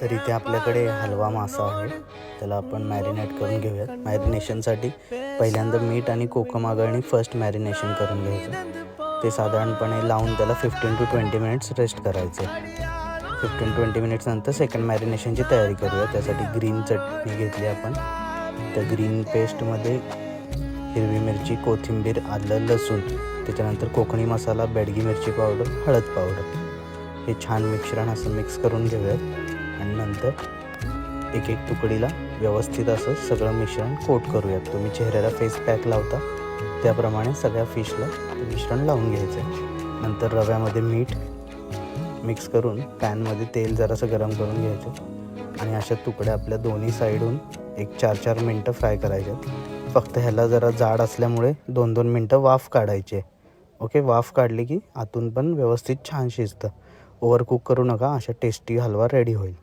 तर इथे आपल्याकडे हलवा मासा आहे, त्याला आपण मॅरिनेट करून घेऊयात. मॅरिनेशनसाठी पहिल्यांदा मीठ आणि कोकम आगळणी फर्स्ट मॅरिनेशन करून घ्यायचं. ते साधारणपणे लावून त्याला 15 to 20 मिनिट्स रेस्ट करायचे. 15-20 मिनिट्स नंतर सेकंड मॅरिनेशनची तयारी करूया. त्यासाठी ग्रीन चटणी घेतली आपण. त्या ग्रीन पेस्टमध्ये हिरवी मिरची, कोथिंबीर, आलं, लसूण, त्याच्यानंतर कोकणी मसाला, बेडगी मिरची पावडर, हळद पावडर, हे छान मिश्रण असं मिक्स करून घेऊयात. आणि नंतर एक एक तुकडीला व्यवस्थित असं सगळं मिश्रण कोट करूयात. तुम्ही चेहऱ्याला फेस पॅक लावता त्याप्रमाणे सगळ्या फिशला ते मिश्रण लावून घ्यायचं. नंतर रव्यामध्ये मीठ मिक्स करून पॅनमध्ये तेल जरासं गरम करून घ्यायचं आणि अशा तुकड्या आपल्या दोन्ही साईडहून एक 4-4 मिनटं फ्राय करायच्यात. फक्त ह्याला जरा जाड असल्यामुळे 2-2 मिनटं वाफ काढायची आहे. ओके, वाफ काढली की आतून पण व्यवस्थित छान शिजतं. ओव्हरकुक करू नका, अशा टेस्टी हलवा रेडी होईल.